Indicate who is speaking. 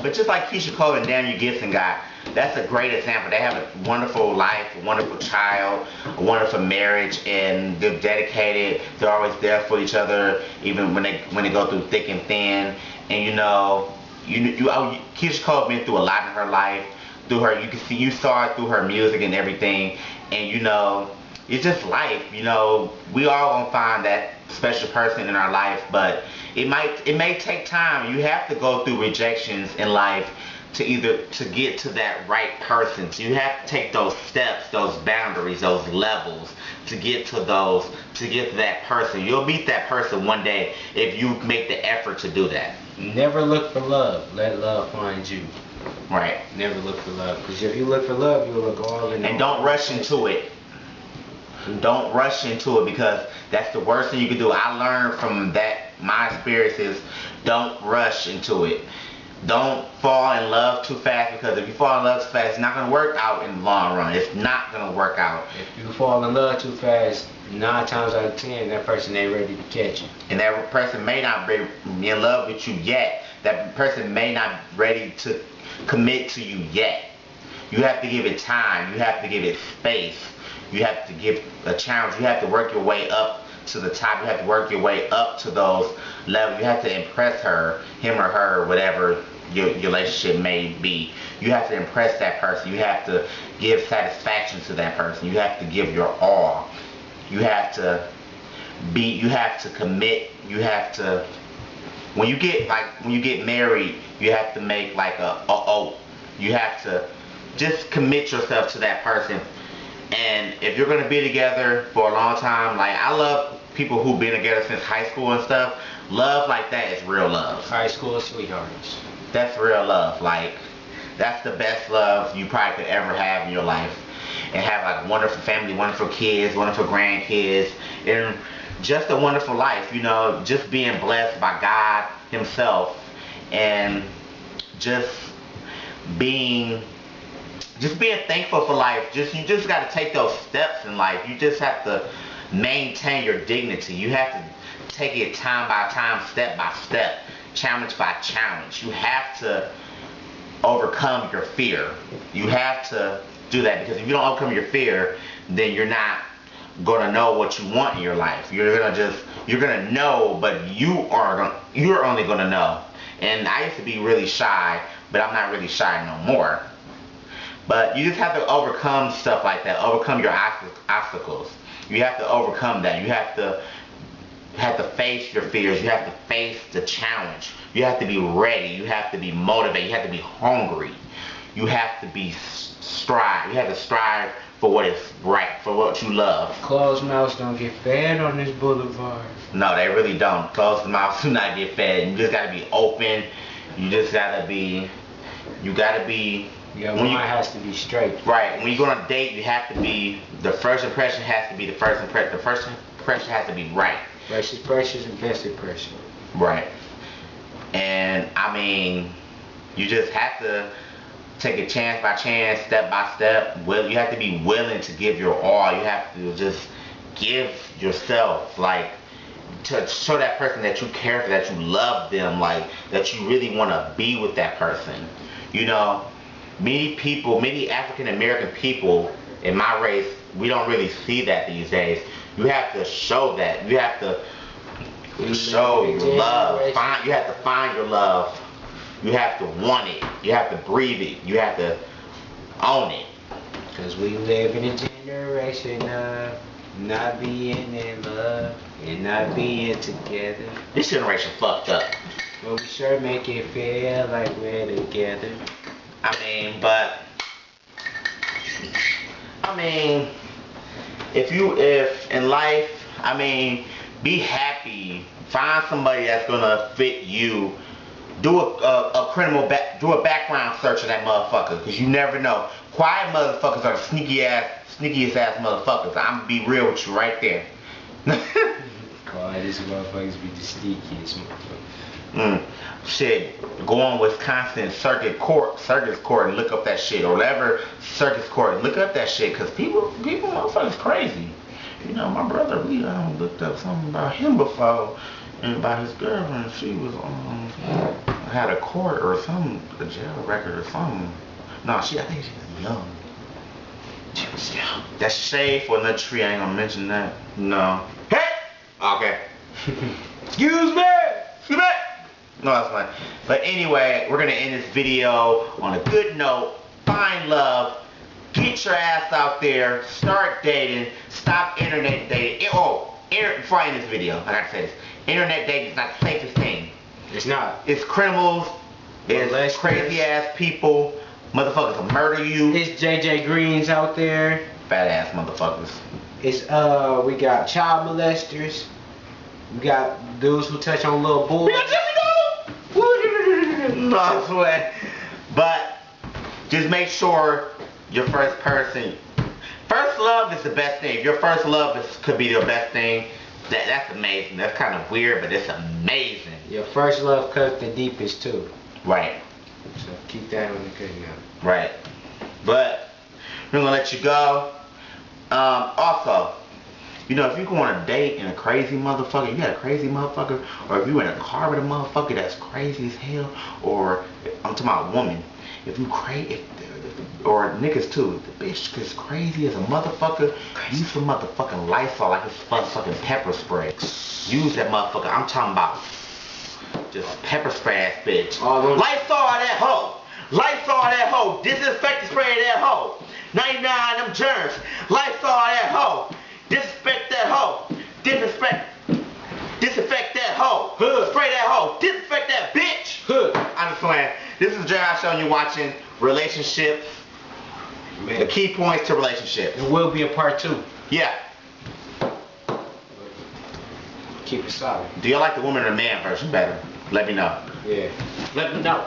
Speaker 1: but just like Keisha Cole and Daniel Gibson got, that's a great example. They have a wonderful life, a wonderful child, a wonderful marriage, and they're dedicated. They're always there for each other, even when they go through thick and thin. And Keisha Cole been through a lot in her life. Through her, you saw it through her music and everything. And it's just life. We all gonna find that special person in our life, but it may take time. You have to go through rejections in life to get to that right person. So you have to take those steps, those boundaries, those levels to get to that person. You'll meet that person one day if you make the effort to do that.
Speaker 2: Never look for love. Let love find you.
Speaker 1: Right.
Speaker 2: Never look for love, because if you look for love, you'll look all in.
Speaker 1: And don't rush into it. Don't rush into it, because that's the worst thing you can do. I learned from my experiences, don't rush into it. Don't fall in love too fast, because if you fall in love too fast, it's not going to work out in the long run. It's not going to work out.
Speaker 2: If you fall in love too fast, 9 times out of 10, that person ain't ready to catch you.
Speaker 1: And that person may not be in love with you yet. That person may not be ready to commit to you yet. You have to give it time. You have to give it space. You have to give a challenge. You have to work your way up to the top. You have to work your way up to those levels. You have to impress him or her, whatever your relationship may be. You have to impress that person. You have to give satisfaction to that person. You have to give your all. You have to commit. You have to, when you get married, you have to make like a oath. You have to just commit yourself to that person. And if you're going to be together for a long time, like I love people who've been together since high school and stuff. Love like that is real love.
Speaker 2: High school sweethearts.
Speaker 1: That's real love. Like, that's the best love you probably could ever have in your life. And have like a wonderful family, wonderful kids, wonderful grandkids, and just a wonderful life. Just being blessed by God himself, and just being thankful for life. You just got to take those steps in life. You just have to maintain your dignity. You have to take it time by time, step by step, challenge by challenge. You have to overcome your fear. You have to do that, because if you don't overcome your fear, then you're not gonna know what you want in your life. You're gonna know, but you're only gonna know. And I used to be really shy, but I'm not really shy no more. But you just have to overcome stuff like that. Overcome your obstacles. You have to overcome that. You have to face your fears. You have to face the challenge. You have to be ready. You have to be motivated. You have to be hungry. You have to strive. You have to strive for what is right, for what you love.
Speaker 2: Closed mouths don't get fed on this boulevard.
Speaker 1: No, they really don't. Closed mouths do not get fed. You just gotta be open. You just gotta be.
Speaker 2: Your mind has to be straight.
Speaker 1: Right. When you go on a date, you have to be. The first impression has to be the first impression. The first impression has to be right.
Speaker 2: First impression and best impression.
Speaker 1: Right. And I mean, you just have to take it chance by chance, step by step. You have to be willing to give your all. You have to just give yourself, like, to show that person that you care for, that you love them, like, that you really want to be with that person. Many African American people in my race, we don't really see that these days. You have to show that. You have to show your love. You have to find your love. You have to want it. You have to breathe it. You have to own it.
Speaker 2: Because we live in a generation of not being in love and not being together.
Speaker 1: This generation fucked up.
Speaker 2: But we sure make it feel like we're together.
Speaker 1: If in life, be happy. Find somebody that's gonna fit you. Do a background search of that motherfucker, because you never know. Quiet motherfuckers are sneakiest ass motherfuckers. I'm gonna be real with you right there.
Speaker 2: Quietest motherfuckers be the sneakiest motherfuckers.
Speaker 1: Shit, go on Wisconsin circus court and look up that shit, or whatever circus court, look up that shit, because people motherfuckers crazy. My brother, we looked up something about him before. And by his girlfriend, she was had a court or some a jail record or something. No, I think she was young. She was young. That's shade for another tree. I ain't gonna mention that. No. Hey. Okay. Excuse me. Excuse me. No, that's fine. But anyway, we're gonna end this video on a good note. Find love. Get your ass out there. Start dating. Stop internet dating. Before I end this video, I gotta say this. Internet dating is not the safest thing.
Speaker 2: It's not.
Speaker 1: It's criminals. It's crazy ass people. Motherfuckers will murder you.
Speaker 2: It's JJ Greens out there.
Speaker 1: Fat ass motherfuckers.
Speaker 2: It's we got child molesters. We got dudes who touch on little boys.
Speaker 1: We got Jimmy. No, I swear. But just make sure your first love is the best thing. If your first love could be your best thing, that's amazing. That's kind of weird, but it's amazing.
Speaker 2: Your first love cuts the deepest too.
Speaker 1: Right.
Speaker 2: So keep that on the good note.
Speaker 1: Right. But we're gonna let you go. Also, you know, if you go on a date and a crazy motherfucker, you got a crazy motherfucker, or if you in a car with a motherfucker that's crazy as hell, or I'm talking about a woman, if you crazy, or niggas too, the bitch is crazy as a motherfucker, use some motherfucking Lysol like it's fucking pepper spray. Use that motherfucker. I'm talking about just pepper spray ass bitch. Lysol that hoe. Lysol that hoe. Disinfectant spray that hoe. 99 them germs. Lysol that hoe. Disinfect that hoe. Disinfect that hoe. Spray that hoe. Disinfect that bitch. I'm just playing. This is Rejeeha showing you watching relationships. Man. The key points to relationships.
Speaker 2: There will be a part 2.
Speaker 1: Yeah.
Speaker 2: Keep it solid.
Speaker 1: Do you like the woman or the man version better? Let me know.
Speaker 2: Yeah. Let me know.